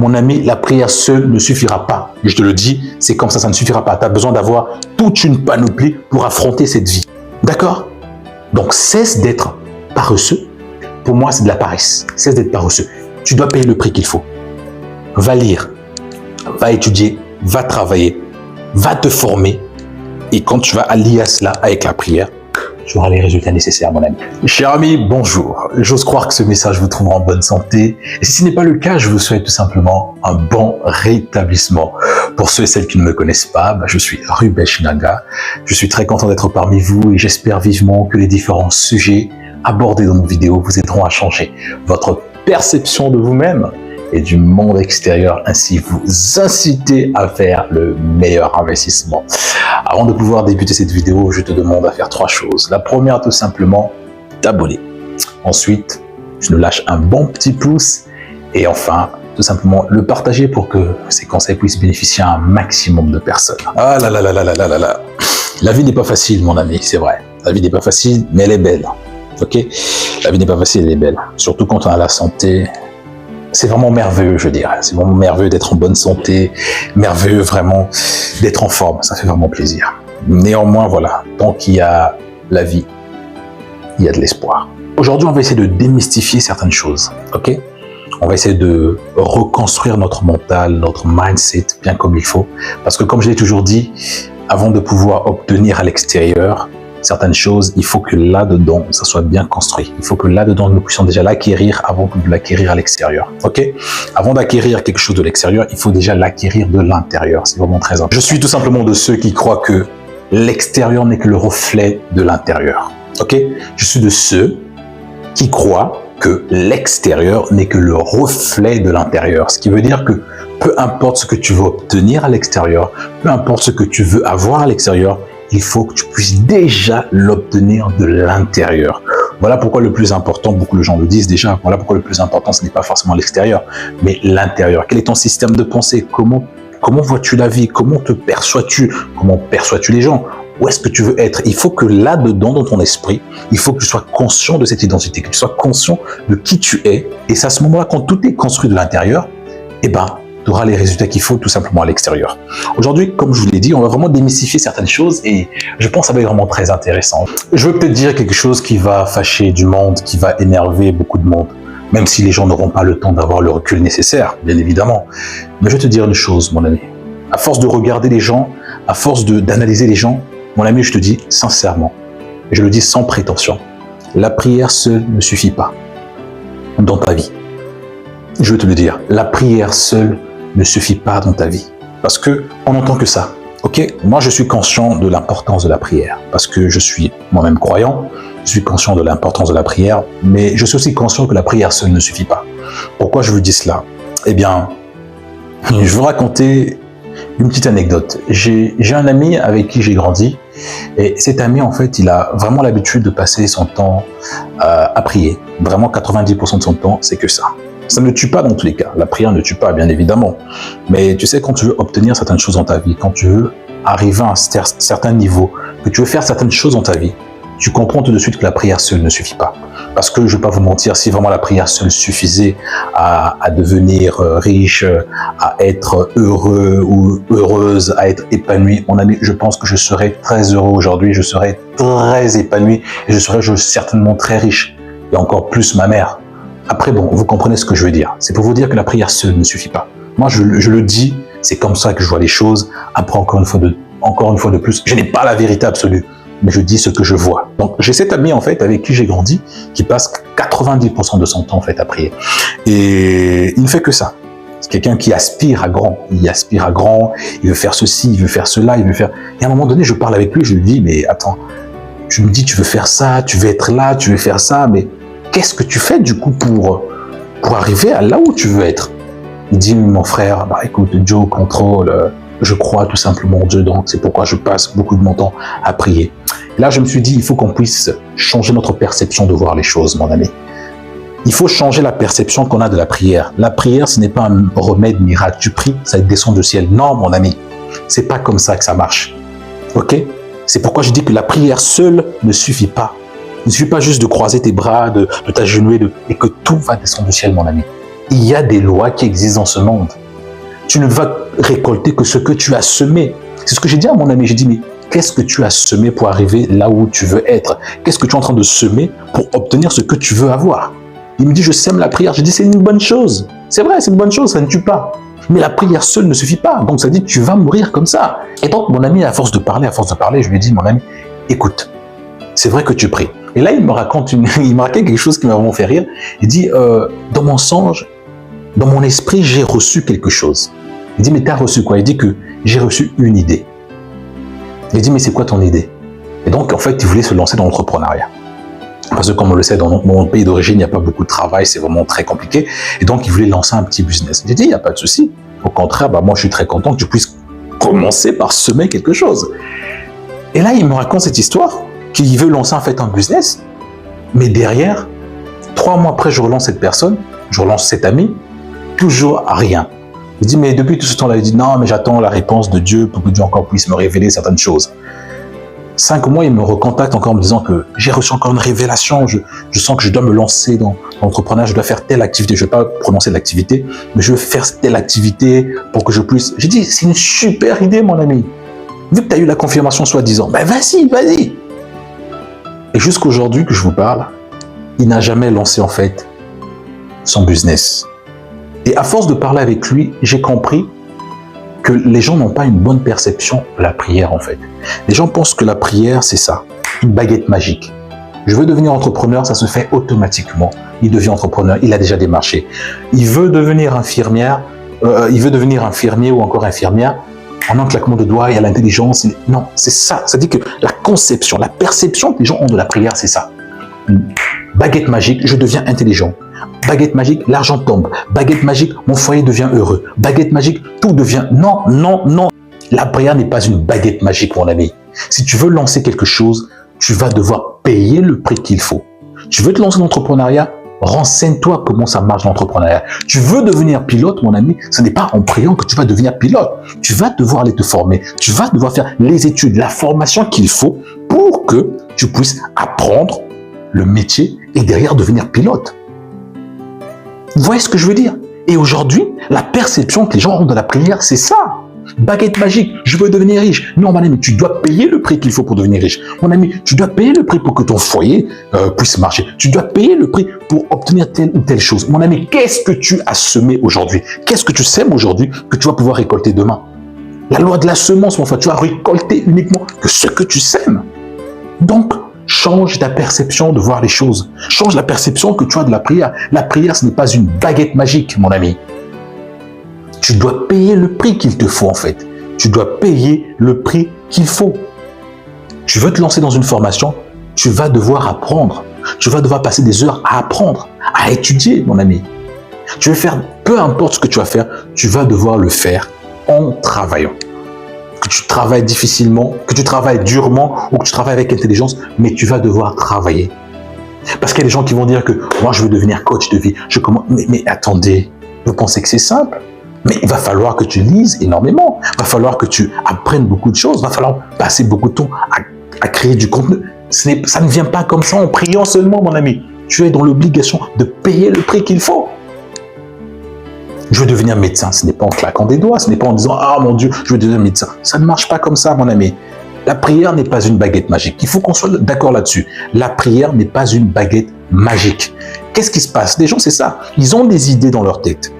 Mon ami, la prière seule ne suffira pas. Je te le dis, c'est comme ça ne suffira pas. Tu as besoin d'avoir toute une panoplie pour affronter cette vie. D'accord? Donc, cesse d'être paresseux. Pour moi, c'est de la paresse. Cesse d'être paresseux. Tu dois payer le prix qu'il faut. Va lire, va étudier, va travailler, va te former. Et quand tu vas allier à cela avec la prière, tu auras les résultats nécessaires, mon ami. Cher ami, bonjour. J'ose croire que ce message vous trouvera en bonne santé. Et si ce n'est pas le cas, je vous souhaite tout simplement un bon rétablissement. Pour ceux et celles qui ne me connaissent pas, je suis Rubesh Naga. Je suis très content d'être parmi vous et j'espère vivement que les différents sujets abordés dans nos vidéos vous aideront à changer votre perception de vous-même et du monde extérieur, ainsi vous inciter à faire le meilleur investissement. Avant de pouvoir débuter cette vidéo, je te demande à faire 3 choses. La première, tout simplement, t'abonner. Ensuite, tu nous lâches un bon petit pouce. Et enfin, tout simplement, le partager pour que ces conseils puissent bénéficier à un maximum de personnes. Ah là là là là là là là là. La vie n'est pas facile, mon ami, c'est vrai. La vie n'est pas facile, mais elle est belle. Ok? La vie n'est pas facile, elle est belle. Surtout quand on a la santé. C'est vraiment merveilleux, je dirais. C'est vraiment merveilleux d'être en bonne santé, merveilleux vraiment d'être en forme. Ça fait vraiment plaisir. Néanmoins, voilà, tant qu'il y a la vie, il y a de l'espoir. Aujourd'hui, on va essayer de démystifier certaines choses, ok? On va essayer de reconstruire notre mental, notre mindset bien comme il faut. Parce que comme je l'ai toujours dit, avant de pouvoir obtenir à l'extérieur certaines choses, il faut que là-dedans, ça soit bien construit. Il faut que là-dedans, nous puissions déjà l'acquérir avant de l'acquérir à l'extérieur. Ok? Avant d'acquérir quelque chose de l'extérieur, il faut déjà l'acquérir de l'intérieur. C'est vraiment très important. Je suis tout simplement de ceux qui croient que l'extérieur n'est que le reflet de l'intérieur. Ok? Je suis de ceux qui croient que l'extérieur n'est que le reflet de l'intérieur. Ce qui veut dire que peu importe ce que tu veux obtenir à l'extérieur, peu importe ce que tu veux avoir à l'extérieur, il faut que tu puisses déjà l'obtenir de l'intérieur. Voilà pourquoi le plus important, beaucoup de gens le disent déjà, voilà pourquoi le plus important, ce n'est pas forcément l'extérieur, mais l'intérieur. Quel est ton système de pensée? Comment vois-tu la vie? Comment te perçois-tu? Comment perçois-tu les gens? Où est-ce que tu veux être? Il faut que là-dedans, dans ton esprit, il faut que tu sois conscient de cette identité, que tu sois conscient de qui tu es. Et c'est à ce moment-là, quand tout est construit de l'intérieur, eh ben, tu auras les résultats qu'il faut tout simplement à l'extérieur. Aujourd'hui, comme je vous l'ai dit, on va vraiment démystifier certaines choses et je pense que ça va être vraiment très intéressant. Je veux peut-être dire quelque chose qui va fâcher du monde, qui va énerver beaucoup de monde, même si les gens n'auront pas le temps d'avoir le recul nécessaire, bien évidemment. Mais je vais te dire une chose, mon ami. À force de regarder les gens, à force d'analyser les gens, mon ami, je te dis sincèrement, et je le dis sans prétention, la prière seule ne suffit pas dans ta vie. Je veux te le dire, la prière seule ne suffit pas dans ta vie. Parce que on n'entend que ça. Ok? Moi, je suis conscient de l'importance de la prière. Parce que je suis moi-même croyant. Je suis conscient de l'importance de la prière. Mais je suis aussi conscient que la prière seule ne suffit pas. Pourquoi je vous dis cela? Eh bien, je vais vous raconter une petite anecdote. J'ai un ami avec qui j'ai grandi. Et cet ami, en fait, il a vraiment l'habitude de passer son temps à prier. Vraiment, 90% de son temps, c'est que ça. Ça ne tue pas dans tous les cas. La prière ne tue pas, bien évidemment. Mais tu sais, quand tu veux obtenir certaines choses dans ta vie, quand tu veux arriver à un certain niveau, que tu veux faire certaines choses dans ta vie, tu comprends tout de suite que la prière seule ne suffit pas. Parce que je ne vais pas vous mentir, si vraiment la prière seule suffisait à devenir riche, à être heureux ou heureuse, à être épanoui, mon ami, je pense que je serais très heureux aujourd'hui, je serais très épanoui et je serais certainement très riche. Et encore plus ma mère. Après, bon, vous comprenez ce que je veux dire. C'est pour vous dire que la prière seule ne suffit pas. Moi, je le dis, c'est comme ça que je vois les choses. Après, encore une fois de plus, je n'ai pas la vérité absolue, mais je dis ce que je vois. Donc, j'ai cet ami, en fait, avec qui j'ai grandi, qui passe 90% de son temps, en fait, à prier. Et il ne fait que ça. C'est quelqu'un qui aspire à grand. Il aspire à grand, il veut faire ceci, il veut faire cela, il veut faire... Et à un moment donné, je parle avec lui, je lui dis, mais attends, tu me dis, tu veux faire ça, tu veux être là, tu veux faire ça, mais... qu'est-ce que tu fais du coup pour arriver à là où tu veux être? Il dit, mon frère, bah écoute, Joe contrôle, je crois tout simplement en Dieu, donc c'est pourquoi je passe beaucoup de mon temps à prier. Et là, je me suis dit, il faut qu'on puisse changer notre perception de voir les choses, mon ami. Il faut changer la perception qu'on a de la prière. La prière, ce n'est pas un remède miracle. Tu pries, ça descend du ciel. Non, mon ami, c'est pas comme ça que ça marche. Ok? C'est pourquoi je dis que la prière seule ne suffit pas. Il ne suffit pas juste de croiser tes bras, de t'agenouiller et que tout va descendre du ciel, mon ami. Il y a des lois qui existent dans ce monde. Tu ne vas récolter que ce que tu as semé. C'est ce que j'ai dit à mon ami. J'ai dit, mais qu'est-ce que tu as semé pour arriver là où tu veux être? Qu'est-ce que tu es en train de semer pour obtenir ce que tu veux avoir? Il me dit, je sème la prière. J'ai dit, c'est une bonne chose. C'est vrai, c'est une bonne chose, ça ne tue pas. Mais la prière seule ne suffit pas. Donc ça dit, tu vas mourir comme ça. Et donc mon ami, à force de parler, je lui ai dit, mon ami, écoute, c'est vrai que tu pries. Et là, il me raconte quelque chose qui m'a vraiment fait rire. Il dit, dans mon songe, dans mon esprit, j'ai reçu quelque chose. Il dit, mais tu as reçu quoi? Il dit que j'ai reçu une idée. Il dit, mais c'est quoi ton idée? Et donc, en fait, il voulait se lancer dans l'entrepreneuriat. Parce que, comme on le sait, dans mon pays d'origine, il n'y a pas beaucoup de travail, c'est vraiment très compliqué. Et donc, il voulait lancer un petit business. J'ai dit, il n'y a pas de souci. Au contraire, moi, je suis très content que tu puisses commencer par semer quelque chose. Et là, il me raconte cette histoire, qu'il veut lancer en fait un business. Mais derrière, 3 mois après, je relance cette personne, je relance cet ami, toujours rien. Il dit, mais depuis tout ce temps-là, il dit, non, mais j'attends la réponse de Dieu pour que Dieu encore puisse me révéler certaines choses. 5 mois, il me recontacte encore en me disant que j'ai reçu encore une révélation, je sens que je dois me lancer dans l'entrepreneuriat, je dois faire telle activité, je ne vais pas prononcer l'activité, mais je veux faire telle activité pour que je puisse... J'ai dit, c'est une super idée, mon ami. Vu que tu as eu la confirmation soi-disant, ben vas-y, vas-y. Et jusqu'aujourd'hui que je vous parle, il n'a jamais lancé en fait son business. Et à force de parler avec lui, j'ai compris que les gens n'ont pas une bonne perception de la prière en fait. Les gens pensent que la prière, c'est ça, une baguette magique. Je veux devenir entrepreneur, ça se fait automatiquement. Il devient entrepreneur, il a déjà des marchés. Il veut devenir infirmière, il veut devenir infirmier ou encore infirmière. En un claquement de doigts, il y a l'intelligence. Non, c'est ça. Ça dit que la conception, la perception que les gens ont de la prière, c'est ça. Une baguette magique, je deviens intelligent. Baguette magique, l'argent tombe. Baguette magique, mon foyer devient heureux. Baguette magique, tout devient... Non, non, non. La prière n'est pas une baguette magique, mon ami. Si tu veux lancer quelque chose, tu vas devoir payer le prix qu'il faut. Tu veux te lancer dans l'entrepreneuriat? Renseigne-toi comment ça marche l'entrepreneuriat. Tu veux devenir pilote, mon ami? Ce n'est pas en priant que tu vas devenir pilote. Tu vas devoir aller te former. Tu vas devoir faire les études, la formation qu'il faut pour que tu puisses apprendre le métier et derrière devenir pilote. Vous voyez ce que je veux dire? Et aujourd'hui, la perception que les gens ont de la prière, c'est ça. Baguette magique, je veux devenir riche. Non, mon ami, tu dois payer le prix qu'il faut pour devenir riche. Mon ami, tu dois payer le prix pour que ton foyer puisse marcher. Tu dois payer le prix pour obtenir telle ou telle chose. Mon ami, qu'est-ce que tu as semé aujourd'hui? Qu'est-ce que tu sèmes aujourd'hui que tu vas pouvoir récolter demain? La loi de la semence, mon frère, tu vas récolter uniquement que ce que tu sèmes. Donc, change ta perception de voir les choses. Change la perception que tu as de la prière. La prière, ce n'est pas une baguette magique, mon ami. Tu dois payer le prix qu'il te faut, en fait. Tu dois payer le prix qu'il faut. Tu veux te lancer dans une formation, tu vas devoir apprendre. Tu vas devoir passer des heures à apprendre, à étudier, mon ami. Tu veux faire, peu importe ce que tu vas faire, tu vas devoir le faire en travaillant. Que tu travailles difficilement, que tu travailles durement ou que tu travailles avec intelligence, mais tu vas devoir travailler. Parce qu'il y a des gens qui vont dire que moi, je veux devenir coach de vie. Mais attendez, vous pensez que c'est simple? Mais il va falloir que tu lises énormément. Il va falloir que tu apprennes beaucoup de choses. Il va falloir passer beaucoup de temps à créer du contenu. Ça ne vient pas comme ça en priant seulement, mon ami. Tu es dans l'obligation de payer le prix qu'il faut. Je veux devenir médecin. Ce n'est pas en claquant des doigts. Ce n'est pas en disant « Ah mon Dieu, je veux devenir médecin ». Ça ne marche pas comme ça, mon ami. La prière n'est pas une baguette magique. Il faut qu'on soit d'accord là-dessus. La prière n'est pas une baguette magique. Qu'est-ce qui se passe? Les gens, c'est ça. Ils ont des idées dans leur tête.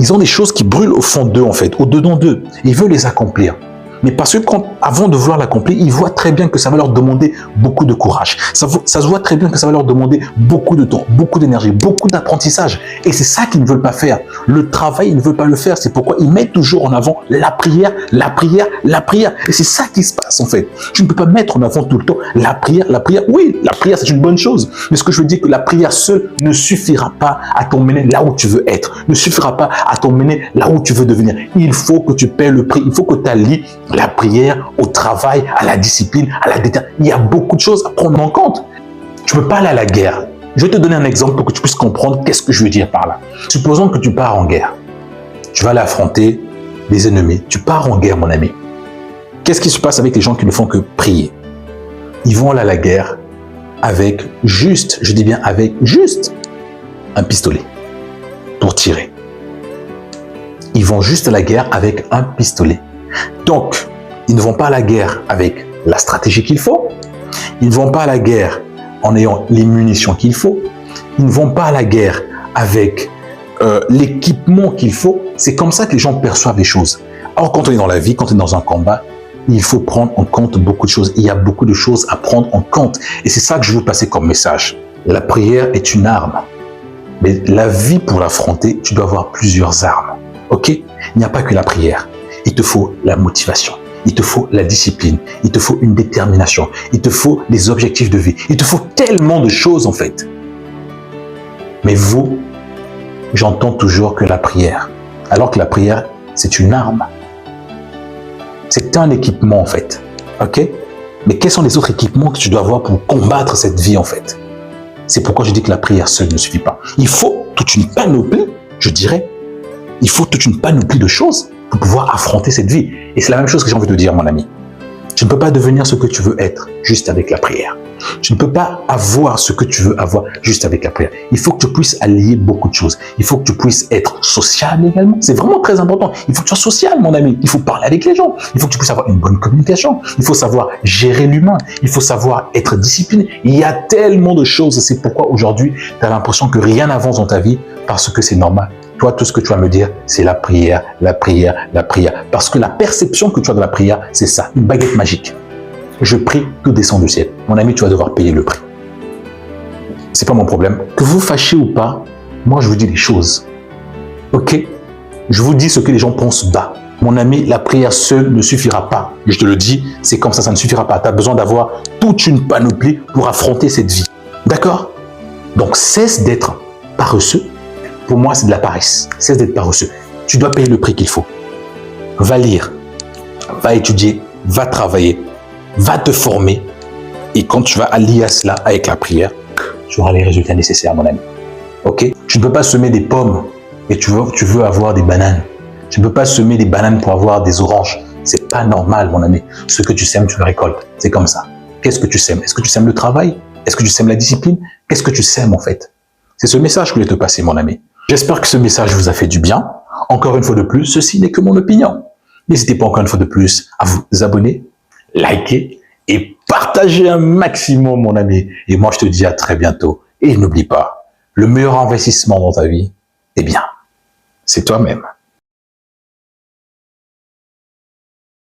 Ils ont des choses qui brûlent au fond d'eux, en fait, au-dedans d'eux. Ils veulent les accomplir. Mais parce que avant de vouloir l'accomplir, ils voient très bien que ça va leur demander beaucoup de courage. Ça se voit très bien que ça va leur demander beaucoup de temps, beaucoup d'énergie, beaucoup d'apprentissage. Et c'est ça qu'ils ne veulent pas faire. Le travail, ils ne veulent pas le faire. C'est pourquoi ils mettent toujours en avant la prière, la prière, la prière. Et c'est ça qui se passe, en fait. Tu ne peux pas mettre en avant tout le temps la prière, la prière. Oui, la prière, c'est une bonne chose. Mais ce que je veux dire, que la prière seule ne suffira pas à t'emmener là où tu veux être. Ne suffira pas à t'emmener là où tu veux devenir. Il faut que tu paies le prix. Il faut que tu allies la prière au travail, à la discipline, à la détermination. Il y a beaucoup de choses à prendre en compte. Tu ne peux pas aller à la guerre. Je vais te donner un exemple pour que tu puisses comprendre qu'est-ce que je veux dire par là. Supposons que tu pars en guerre. Tu vas aller affronter des ennemis. Tu pars en guerre, mon ami. Qu'est-ce qui se passe avec les gens qui ne font que prier? Ils vont aller à la guerre avec juste, je dis bien avec juste, un pistolet. pour tirer. Ils vont juste à la guerre avec un pistolet. Donc, ils ne vont pas à la guerre avec la stratégie qu'il faut. Ils ne vont pas à la guerre en ayant les munitions qu'il faut. Ils ne vont pas à la guerre avec l'équipement qu'il faut. C'est comme ça que les gens perçoivent les choses. Alors, quand on est dans la vie, quand on est dans un combat, il faut prendre en compte beaucoup de choses. Il y a beaucoup de choses à prendre en compte. Et c'est ça que je veux passer comme message. La prière est une arme. Mais la vie, pour l'affronter, tu dois avoir plusieurs armes. Ok? Il n'y a pas que la prière. Il te faut la motivation. Il te faut la discipline. Il te faut une détermination. Il te faut des objectifs de vie. Il te faut tellement de choses, en fait. Mais vous, j'entends toujours que la prière. Alors que la prière, c'est une arme. C'est un équipement, en fait. Ok? Mais quels sont les autres équipements que tu dois avoir pour combattre cette vie, en fait? C'est pourquoi je dis que la prière seule ne suffit pas. Il faut toute une panoplie, je dirais. Il faut toute une panoplie de choses pour pouvoir affronter cette vie. Et c'est la même chose que j'ai envie de te dire, mon ami. Tu ne peux pas devenir ce que tu veux être juste avec la prière. Tu ne peux pas avoir ce que tu veux avoir juste avec la prière. Il faut que tu puisses allier beaucoup de choses. Il faut que tu puisses être sociable également. C'est vraiment très important. Il faut que tu sois social, mon ami. Il faut parler avec les gens. Il faut que tu puisses avoir une bonne communication. Il faut savoir gérer l'humain. Il faut savoir être discipliné. Il y a tellement de choses. C'est pourquoi aujourd'hui, tu as l'impression que rien n'avance dans ta vie parce que c'est normal. Toi, tout ce que tu vas me dire, c'est la prière, la prière, la prière. Parce que la perception que tu as de la prière, c'est ça, une baguette magique. Je prie, tout descend du ciel. Mon ami, tu vas devoir payer le prix. C'est pas mon problème. Que vous fâchez ou pas, moi, je vous dis les choses. Ok? Je vous dis ce que les gens pensent bas. Mon ami, la prière seule ne suffira pas. Je te le dis, c'est comme ça ne suffira pas. Tu as besoin d'avoir toute une panoplie pour affronter cette vie. D'accord? Donc, cesse d'être paresseux. Pour moi, c'est de la paresse. Cesse d'être paresseux. Tu dois payer le prix qu'il faut. Va lire, va étudier, va travailler, va te former. Et quand tu vas allier cela avec la prière, tu auras les résultats nécessaires, mon ami. Ok? Tu ne peux pas semer des pommes et tu veux avoir des bananes. Tu ne peux pas semer des bananes pour avoir des oranges. C'est pas normal, mon ami. Ce que tu sèmes, tu le récoltes. C'est comme ça. Qu'est-ce que tu sèmes? Est-ce que tu sèmes le travail? Est-ce que tu sèmes la discipline? Qu'est-ce que tu sèmes, en fait? C'est ce message que je voulais te passer, mon ami. J'espère que ce message vous a fait du bien. Encore une fois de plus, ceci n'est que mon opinion. N'hésitez pas encore une fois de plus à vous abonner, liker et partager un maximum, mon ami. Et moi, je te dis à très bientôt. Et n'oublie pas, le meilleur investissement dans ta vie, eh bien, c'est toi-même.